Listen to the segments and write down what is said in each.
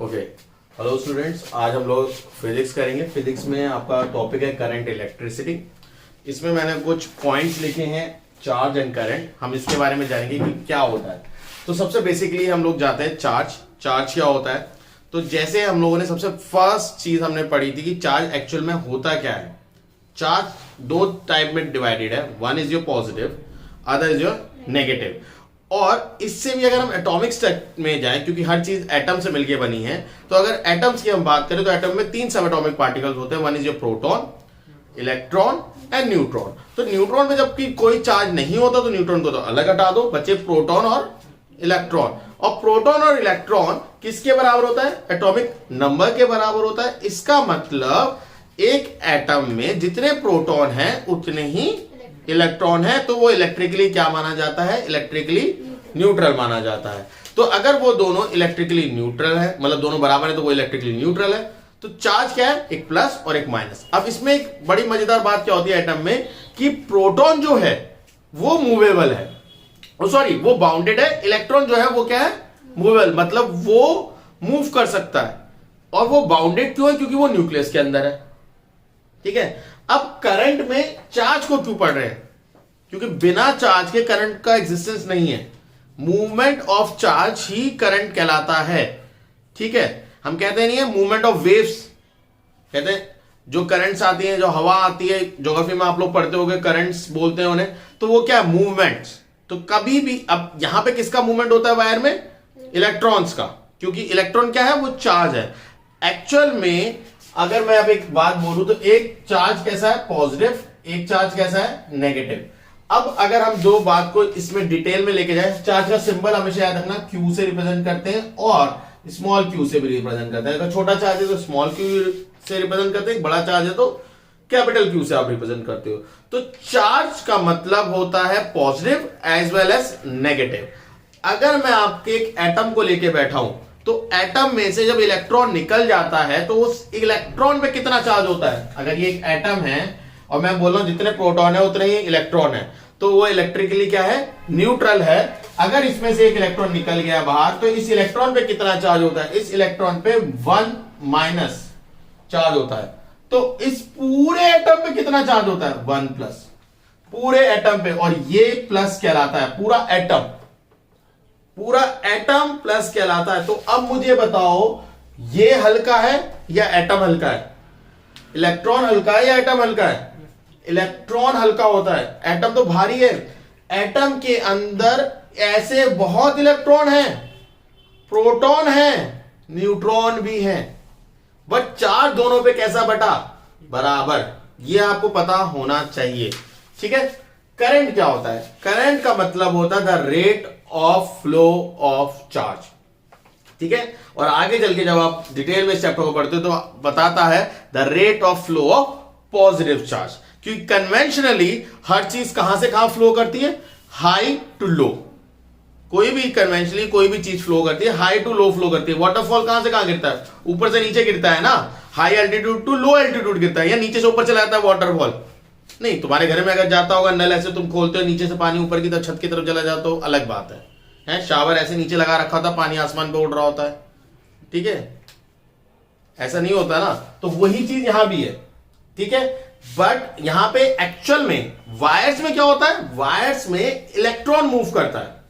Okay, hello students. आज हम लोग फिजिक्स करेंगे। फिजिक्स में आपका टॉपिक है करंट इलेक्ट्रिसिटी। इसमें मैंने कुछ पॉइंट्स लिखे हैं, चार्ज एंड करंट। हम इसके बारे में जानेंगे कि क्या होता है। तो सबसे बेसिकली हम लोग जाते हैं चार्ज क्या होता है। तो जैसे हम लोगों ने सबसे फर्स्ट चीज हमने पढ़ी थी कि चार्ज एक्चुअल में होता क्या है। चार्ज दो टाइप में डिवाइडेड है, one is your positive, other is your negative. और इससे भी अगर हम एटॉमिक स्ट्रक्चर में जाएं, क्योंकि हर चीज एटम से मिलकर बनी है, तो अगर एटम्स की हम बात करें तो एटम में 3 सब एटॉमिक पार्टिकल्स होते हैं। One is your proton, electron and neutron. तो न्यूट्रॉन में जबकि कोई चार्ज नहीं होता तो न्यूट्रॉन को तो अलग हटा दो, बचे प्रोटॉन और इलेक्ट्रॉन। और प्रोटॉन और इलेक्ट्रॉन किसके बराबर होता है? एटॉमिक नंबर के बराबर होता है। इसका मतलब एक एटम में जितने प्रोटॉन हैं उतने ही इलेक्ट्रॉन है, तो वो इलेक्ट्रिकली क्या माना जाता है? इलेक्ट्रिकली न्यूट्रल माना जाता है। तो अगर वो दोनों इलेक्ट्रिकली न्यूट्रल है, मतलब दोनों बराबर है, तो वो इलेक्ट्रिकली न्यूट्रल है। तो चार्ज क्या है? एक प्लस और एक माइनस। अब इसमें एक बड़ी मजेदार बात क्या होती है एटम में कि प्रोटॉन जो है वो मूवेबल है, सॉरी वो बाउंडेड है। इलेक्ट्रॉन जो है वो क्या है? मूवेबल, मतलब वो मूव कर सकता है। और वो बाउंडेड क्यों है? क्योंकि वो न्यूक्लियस के अंदर है। ठीक है। अब करंट में चार्ज को क्यों पढ़ रहे हैं? क्योंकि बिना चार्ज के करंट का एग्जिस्टेंस नहीं है। Movement of charge he current कहलाता है। ठीक है। हम कहते नहीं है मूवमेंट ऑफ वेव्स, कहते हैं जो करंट्स आती हैं, जो हवा आती है, ज्योग्राफी में आप लोग पढ़ते होंगे, करंट्स बोलते हैं उन्हें। तो वो क्या है? मूवमेंट्स। तो कभी भी अब यहां पे किसका मूवमेंट होता है वायर में? इलेक्ट्रॉन्स का, क्योंकि इलेक्ट्रॉन क्या है? वो चार्ज है। एक्चुअल में अगर मैं अब एक बात बोलूं तो एक चार्ज कैसा है? पॉजिटिव। एक चार्ज कैसा है? नेगेटिव। अब अगर हम दो बात को इसमें डिटेल में लेके जाए, चार्ज का सिंबल हमेशा याद रखना Q से रिप्रेजेंट करते हैं और स्मॉल q से भी रिप्रेजेंट करते हैं। अगर छोटा चार्ज है तो स्मॉल q से रिप्रेजेंट करते हैं, बड़ा चार्ज है तो कैपिटल Q से आप रिप्रेजेंट करते हो। तो चार्ज का मतलब होता है positive as well as negative. अगर मैं आपके एक एटम को लेके बैठा हूं तो एटम में से जब इलेक्ट्रॉन निकल जाता है तो उस इलेक्ट्रॉन पे कितना चार्ज होता है? अगर ये एक एटम है और मैं बोल रहा हूं जितने प्रोटॉन है उतने ही इलेक्ट्रॉन है, तो वो इलेक्ट्रिकली क्या है? न्यूट्रल है। अगर इसमें से एक इलेक्ट्रॉन निकल गया बाहर तो इस इलेक्ट्रॉन पे कितना चार्ज होता है? इस इलेक्ट्रॉन पे 1 माइनस चार्ज होता है। तो इस पूरे एटम पे कितना चार्ज होता है? 1 प्लस पूरे एटम पे। और ये प्लस कहलाता है पूरा एटम, पूरा एटम प्लस कहलाता है। तो अब मुझे बताओ ये हल्का है या एटम हल्का है? इलेक्ट्रॉन हल्का है या एटम हल्का है? इलेक्ट्रॉन हल्का होता है, एटम तो भारी है। एटम के अंदर ऐसे बहुत इलेक्ट्रॉन हैं, प्रोटॉन हैं, न्यूट्रॉन भी हैं, बट चार्ज दोनों पे कैसा बटा? बराबर। ये आपको पता होना चाहिए। ठीक है। करंट क्या होता है? करंट का मतलब होता है the rate of flow of charge. ठीक है। और आगे चल के जब आप डिटेल में इस चैप्टर को पढ़ते हो तो बताता है the rate of flow of positive charge. क्योंकि कन्वेंशनली हर चीज कहां से कहां फ्लो करती है? High to low. कोई भी कन्वेंशनली कोई भी चीज फ्लो करती है, हाई टू लो फ्लो करती है। वाटरफॉल कहां से कहां गिरता है? ऊपर से नीचे गिरता है ना। High altitude to low altitude गिरता है, या नीचे से ऊपर चला जाता है वाटरफॉल? नहीं। तुम्हारे घर में अगर जाता होगा नल ऐसे तुम खोलते हो, नीचे से पानी ऊपर की तरफ छत की तरफ चला जाता हो, अलग बात है। शावर ऐसे नीचे लगा रखा होता, पानी आसमान पे उड़ रहा होता है। ठीक है। ऐसा नहीं होता ना। तो वही चीज यहां भी है। ठीक है। बट यहां पे एक्चुअल में वायर्स में क्या होता है? वायर्स में इलेक्ट्रॉन मूव करता है।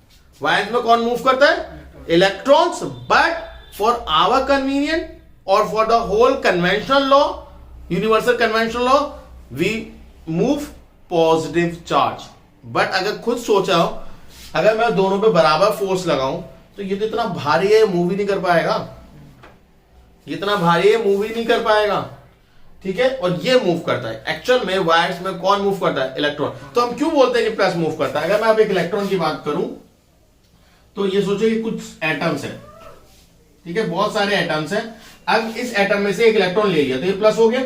वायर्स में कौन मूव करता है? Electrons. But for our convenient और for the whole conventional law, universal conventional law, we move positive charge. But अगर खुद सोचा हो, अगर मैं दोनों पे बराबर फोर्स लगाऊं तो ये तो इतना भारी है, मूव ही नहीं कर पाएगा। इतना भारी है, मूव ही नहीं कर पाएगा। ठीक है। और ये मूव करता है। एक्चुअल में वायर्स में कौन मूव करता है? इलेक्ट्रॉन। तो हम क्यों बोलते हैं कि प्लस मूव करता है? अगर मैं अब एक इलेक्ट्रॉन की बात करूं तो ये सोचो कि कुछ एटम्स है। ठीक है। बहुत सारे एटम्स हैं। अब इस एटम में से एक इलेक्ट्रॉन ले लिया तो ये प्लस हो गया।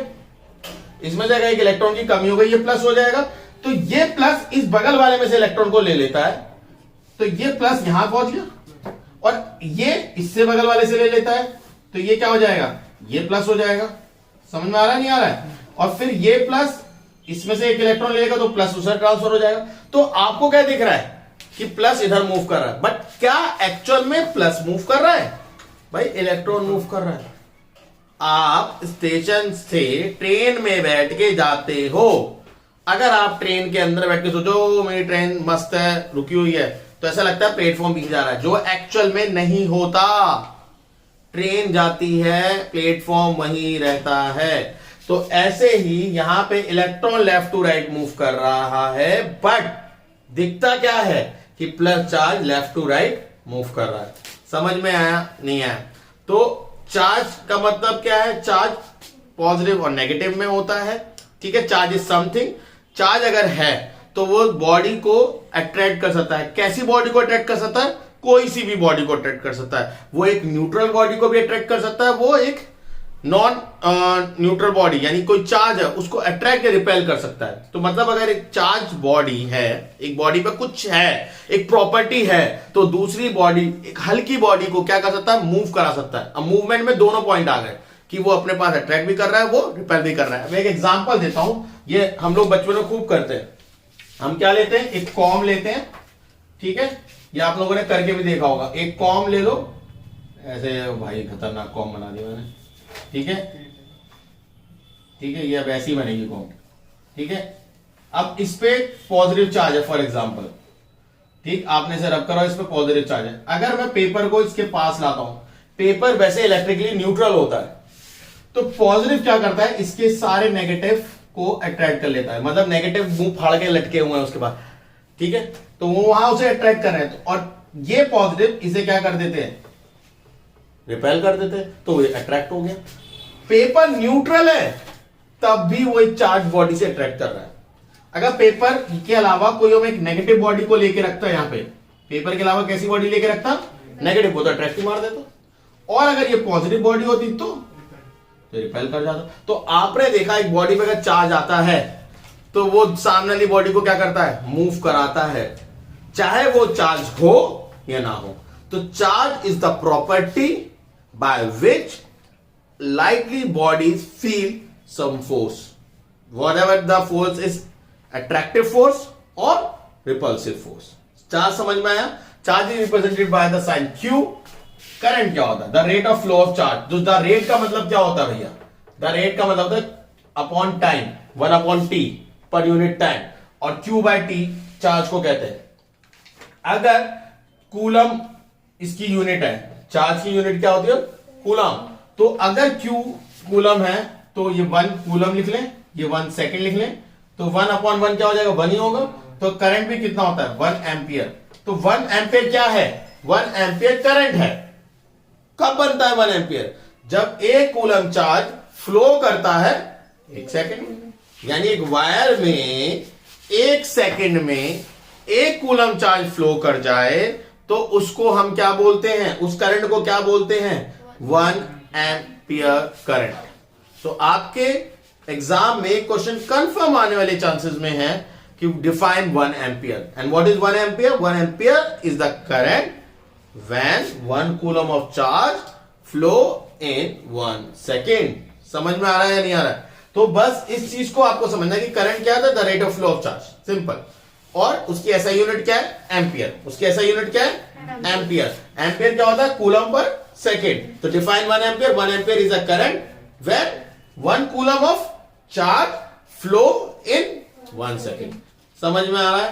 इसमें जाएगा एक इलेक्ट्रॉन की कमी हो गई, ये प्लस हो जाएगा। तो ये प्लस इस बगल वाले में से इलेक्ट्रॉन को ले लेता है, तो ये प्लस यहां पहुंच गया। और ये इससे बगल वाले से ले लेता है तो ये क्या हो जाएगा? ये प्लस हो जाएगा। समझ में आ रहा है? नहीं आ रहा है? और फिर ये प्लस इसमें से एक इलेक्ट्रॉन लेगा तो प्लस उधर ट्रांसफर हो जाएगा। तो आपको क्या दिख रहा है कि प्लस इधर मूव कर रहा है, बट क्या एक्चुअल में प्लस मूव कर रहा है? भाई इलेक्ट्रॉन मूव कर रहा है। आप स्टेशन से ट्रेन में बैठ के जाते हो, अगर आप ट्रेन के अंदर बैठ के सोचो मेरी ट्रेन मस्त है रुकी हुई है, तो ऐसा लगता है प्लेटफॉर्म दिख जा रहा है, जो एक्चुअल में नहीं होता। ट्रेन जाती है, प्लेटफॉर्म वहीं रहता है। तो ऐसे ही यहां पे electron left to right move कर रहा है, बट दिखता क्या है कि plus charge left to right move कर रहा है। समझ में आया नहीं आया? तो चार्ज का मतलब क्या है? चार्ज पॉजिटिव और नेगेटिव में होता है, ठीक है। चार्ज इज समथिंग, चार्ज अगर है तो वो बॉडी को अट्रैक्ट कर सकता है। कैसी बॉडी को अट्रैक्ट कर सकता है? कोई सी भी बॉडी को अट्रैक्ट कर सकता है। वो एक न्यूट्रल बॉडी को भी अट्रैक्ट कर सकता है, वो एक नॉन न्यूट्रल बॉडी यानी कोई चार्ज है उसको अट्रैक्ट या रिपेल कर सकता है। तो मतलब अगर एक चार्ज बॉडी है, एक बॉडी पे कुछ है, एक प्रॉपर्टी है, तो दूसरी बॉडी, एक हल्की बॉडी को क्या कर सकता है? मूव करा सकता है। अब मूवमेंट में दोनों पॉइंट आ गए कि वो अपने पास अट्रैक्ट भी कर रहा है, वो रिपेल भी कर रहा है। मैं एक एग्जांपल देता हूं, ये हम लोग बचपन में खूब करते हैं। हम क्या लेते हैं? एक कॉम लेते हैं, ठीक है। ये आप लोगों ने करके भी देखा होगा। एक कॉम ले लो, ऐसे भाई खतरनाक कॉम बना दिया मैंने, ठीक है, ठीक है। ये अब ऐसी बनेगी कॉम, ठीक है। अब इस पे पॉजिटिव चार्ज है फॉर एग्जांपल, ठीक। आपने इसे रब करो, इस पे पॉजिटिव चार्ज है। अगर मैं पेपर को इसके पास लाता हूं, पेपर वैसे इलेक्ट्रिकली न्यूट्रल होता है, तो पॉजिटिव क्या करता है? इसके सारे नेगेटिव को अट्रैक्ट कर लेता है। मतलब नेगेटिव मुंह फाड़ के लटके हुए हैं उसके पास, ठीक है, तो वो वहां उसे अट्रैक्ट कर रहे हैं। और ये पॉजिटिव इसे क्या कर देते हैं? रिपेल कर देते हैं, तो ये अट्रैक्ट हो गया। पेपर न्यूट्रल है तब भी वो एक चार्ज बॉडी से अट्रैक्ट कर रहा है। अगर पेपर के अलावा कोई हम एक नेगेटिव बॉडी को लेके रखता है, यहां पे पेपर के अलावा कैसी बॉडी लेके रखता? नेगेटिव को, तो अट्रैक्ट मार देता। और अगर ये पॉजिटिव बॉडी होती तो रिपेल कर जाता। तो आपने देखा एक बॉडी पे अगर चार्ज आता है तो वो सामने वाली बॉडी को क्या करता है? मूव कराता है, चाहे वो चार्ज हो या ना हो। तो charge is the property by which lightly bodies feel some force, whatever the force is, attractive force or repulsive force. Charge समझ में आया? Charge is represented by the sign Q. Current क्या होता है? The rate of flow of charge. तो the rate का मतलब क्या होता है भैया? द रेट का मतलब होता है upon time, 1/t per unit time, और Q by T चार्ज को कहते हैं। अगर कूलम इसकी यूनिट है, चार्ज की यूनिट क्या होती है? कूलम। तो अगर Q कूलम है तो ये 1 कूलम लिख लें, ये 1 सेकेंड लिख लें, तो 1/1 क्या हो जाएगा? 1 ही होगा। तो करंट भी कितना होता है? 1 एम्पियर। तो 1 एम्पियर क्या है? 1 एम्पियर करंट है। कब बनता है 1 एम्पियर? जब एक कूलम चार्ज फ्लो करता है 1 सेकेंड। यानी एक वायर में 1 सेकेंड में 1 कूलम चार्ज फ्लो कर जाए तो उसको हम क्या बोलते हैं? उस करंट को क्या बोलते हैं? 1 एम्पियर करंट। तो आपके एग्जाम में क्वेश्चन कंफर्म आने वाले चांसेस में है कि define 1 ampere. And what is 1 ampere? 1 ampere is the current when 1 coulomb of charge flow in 1 second. समझ में आ रहा है या नहीं आ रहा है? तो बस इस चीज को आपको समझना है कि करंट क्या था? The rate of flow of charge, simple. और उसकी ऐसा यूनिट क्या है? एम्पियर। उसकी ऐसा यूनिट क्या है? एम्पियर। एम्पियर क्या होता है? कूलम पर सेकेंड। तो define 1 ampere. 1 ampere is a current when 1 coulomb of charge flow in 1 second. समझ में आ रहा है?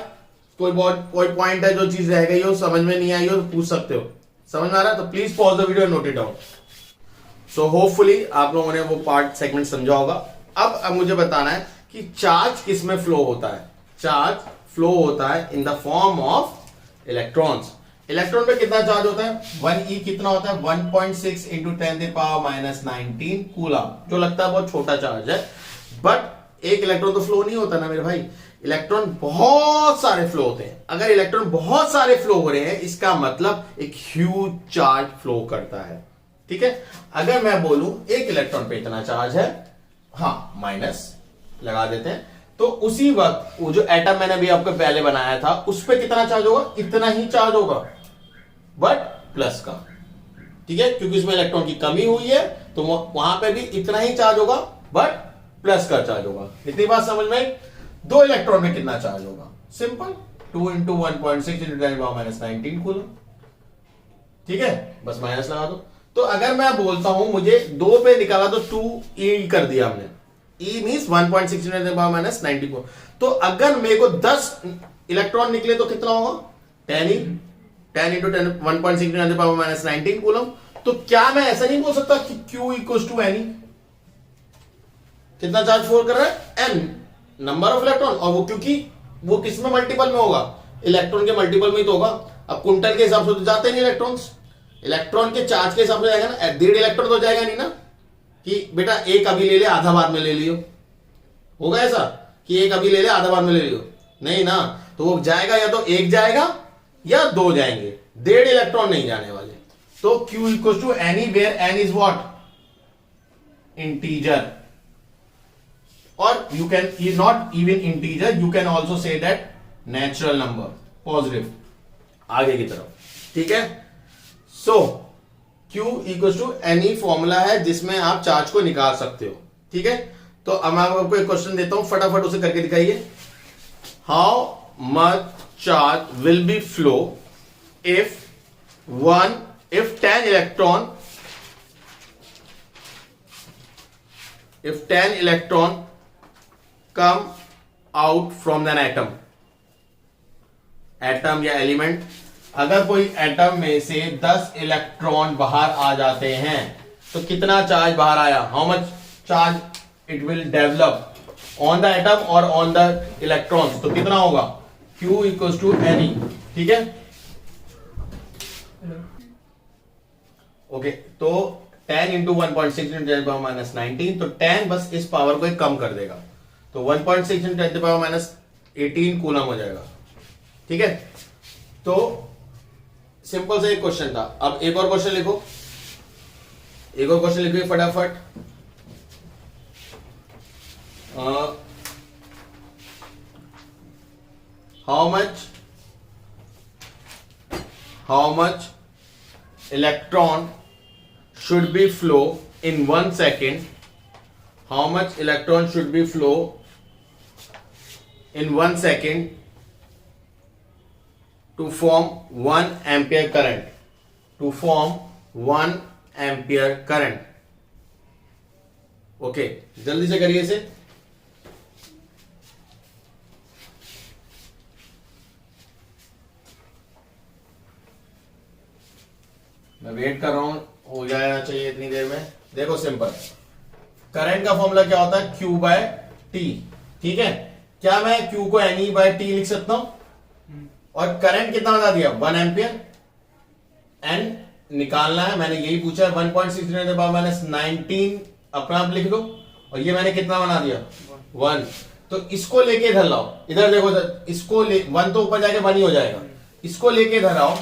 कोई पॉइंट है जो चीज रह गई हो, समझ में नहीं आई हो, तो पूछ सकते हो। समझ में आ रहा है? तो please pause the video, note it down. So hopefully आप लोगों ने वो पार्ट सेगमेंट समझा होगा। अब मुझे बताना है कि चार्ज किस में फ्लो होता है। चार्ज फ्लो होता है in the form of electrons. Electron पे कितना चार्ज होता है? 1e कितना होता है? 1.6 इंटू 10⁻⁻19 कूलम, जो लगता है बहुत छोटा चार्ज है, बट एक इलेक्ट्रॉन तो फ्लो नहीं होता ना मेरे भाई। इलेक्ट्रॉन बहुत सारे फ्लो होते हैं। अगर इलेक्ट्रॉन बहुत सारे फ्लो हो रहे हैं, इसका मतलब एक ह्यूज चार्ज फ्लो करता है, ठीक है। अगर मैं बोलूं एक इलेक्ट्रॉन पे इतना चार्ज है, हाँ माइनस लगा देते हैं, तो उसी वक्त वो जो एटम मैंने भी आपको पहले बनाया था उस पे कितना चार्ज होगा? इतना ही चार्ज होगा, बट प्लस का, ठीक है, क्योंकि इसमें इलेक्ट्रॉन की कमी हुई है तो वहां पे भी इतना ही चार्ज होगा, बट प्लस का चार्ज होगा। इतनी बात समझ में? 2 इलेक्ट्रॉन में कितना चार्ज होगा? सिंपल, 2 इंटू 1.6 इंटू 10⁻⁻19 कूलम, ठीक है, बस माइनस लगा दो। तो अगर मैं बोलता हूं मुझे 2 पे निकाला तो 2e कर दिया हमने, e मीन्स 1.6 × 10⁻94। तो अगर मेरे को 10 इलेक्ट्रॉन निकले तो कितना होगा 10e, 10 × 10 1.6 × 10⁻19 कूलम। तो क्या मैं ऐसा नहीं बोल सकता कि q इक्वल्स टू एन, कितना चार्ज फोर कर रहा है n नंबर ऑफ इलेक्ट्रॉन, और वो क्योंकि वो किस में मल्टीपल में होगा, इलेक्ट्रॉन के मल्टीपल में ही तो होगा। अब कुंटल के हिसाब से तो जाते नहीं इलेक्ट्रॉन्स, इलेक्ट्रॉन के चार्ज के हिसाब से जाएगा ना, 1.5 इलेक्ट्रॉन तो जाएगा नहीं ना कि बेटा एक अभी ले ले आधा बाद में ले लियो, होगा ऐसा कि एक अभी ले ले आधा बाद में ले लियो, नहीं ना। तो वो जाएगा या तो एक जाएगा या 2 जाएंगे, 1.5 इलेक्ट्रॉन नहीं जाने वाले। तो Q equal to any where n is what, integer, और you can not even integer, you can also say that natural number, positive आगे की तरफ, ठीक है। So Q equal to any formula है जिसमें आप चार्ज को निकाल सकते हो, ठीक है। तो अब मैं आपको एक क्वेश्चन देता हूं, फटाफट उसे करके दिखाइए। How much charge will be flow if 10 electron come out from an atom, atom या एलिमेंट, अगर कोई एटम में से 10 इलेक्ट्रॉन बाहर आ जाते हैं तो कितना चार्ज बाहर आया, how much charge it will develop on the atom और ऑन द इलेक्ट्रॉन्स, तो कितना होगा Q इक्वल्स टू एनी, ठीक है। ओके, तो 10 इंटू 1.6 × 10⁻19, तो 10 बस इस पावर को एक कम कर देगा, तो 1.6 × 10⁻18 कूलम हो जाएगा, ठीक है। तो सिंपल सा एक क्वेश्चन था। अब एक और क्वेश्चन लिखो, एक और क्वेश्चन लिखिए फटाफट। How much electron should be flow in 1 second, how much electron should be flow in 1 second to form 1 ampere current, to form 1 ampere current। Okay, जल्दी से करिए इसे। मैं वेट कर रहा हूं, हो जाना चाहिए इतनी देर में। देखो सिंपल, करंट का फॉर्मूला क्या होता है Q/T, ठीक है। क्या मैं Q को NE/T लिख सकता हूं, और करंट कितना बता दिया 1 एम्पियर, एन निकालना है, मैंने यही पूछा है 1.6 × 10⁻19 अपना आप लिख दो, और ये मैंने कितना बना दिया 1। तो इसको लेके इधर लाओ, इधर देखो सर, इसको 1 तो ऊपर जाके 1 ही हो जाएगा, इसको लेके इधर आओ,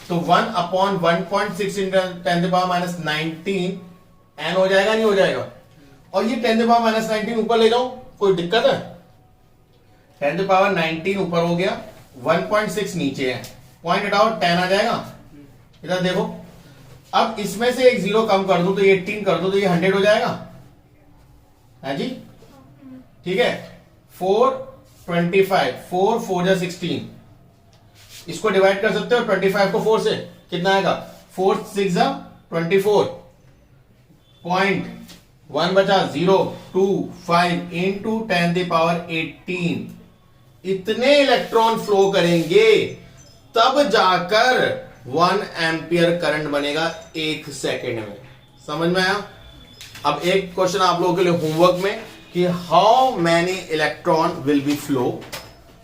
तो 1/1.6 × 10⁻19 n हो जाएगा, नहीं हो जाएगा। और ये 10⁻19 ऊपर ले जाओ, कोई दिक्कत है, 10⁻19 ऊपर हो गया, 1.6 नीचे है, पॉइंट हटाओ 10 आ जाएगा। इधर देखो, अब इसमें से एक 0 कम कर दो तो ये 18 कर दो तो ये 100 हो जाएगा, है जी, ठीक है। 425, 4 4 16, इसको डिवाइड कर सकते हो 25 को 4 से, कितना आएगा 4 6 24, पॉइंट 1 बचा 025 इंटू 10⁻18, इतने इलेक्ट्रॉन फ्लो करेंगे तब जाकर 1 एम्पियर करंट बनेगा 1 सेकेंड में। समझ में आया। अब एक क्वेश्चन आप लोगों के लिए होमवर्क में कि how many electron will be flow,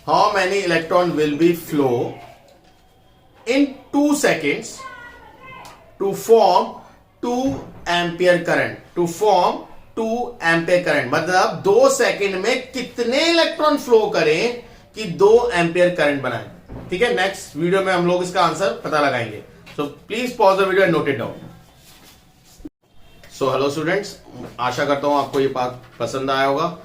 how many electron will be flow in 2 seconds to form 2 ampere current, to form 2 ampere current, मतलब 2 सेकेंड में कितने इलेक्ट्रॉन फ्लो करें कि 2 एम्पियर करंट बनाए, ठीक है। नेक्स्ट वीडियो में हम लोग इसका आंसर पता लगाएंगे, so please pause the video and note it down. So hello students, आशा करता हूं आपको ये बात पसंद आया होगा।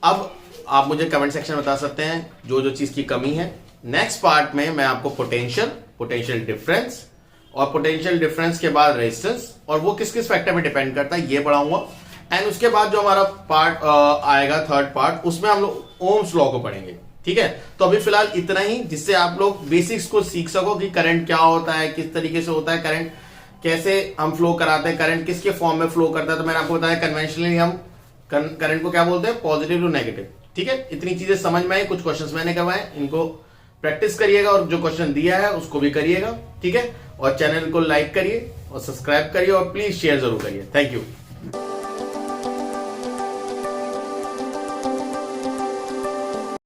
अब आप मुझे कमेंट सेक्शन में बता सकते हैं जो जो चीज की कमी है। नेक्स्ट पार्ट में मैं आपको पोटेंशियल डिफरेंस, और पोटेंशियल डिफरेंस के बाद रेजिस्टेंस, और वो किस किस फैक्टर पे डिपेंड करता है ये पढ़ाऊंगा। एंड उसके बाद जो हमारा पार्ट आएगा थर्ड पार्ट, उसमें हम लोग ओम्स लॉ को पढ़ेंगे, ठीक है। तो अभी फिलहाल इतना ही, जिससे आप लोग बेसिक्स को सीख सको कि करंट क्या होता है, किस तरीके से होता है करंट, कैसे हम फ्लो कराते हैं, करंट किसके फॉर्म में फ्लो करता है। तो मैंने आपको बताया कन्वेंशनली हम करंट को क्या बोलते हैं, पॉजिटिव टू नेगेटिव। ठीक है, इतनी चीजें समझ में आई। कुछ क्वेश्चंस मैंने करवाए, इनको प्रैक्टिस करिएगा और जो क्वेश्चन दिया है उसको भी करिएगा। ठीक है, और चैनल को लाइक करिए और सब्सक्राइब करिए और प्लीज शेयर जरूर करिए। Thank you.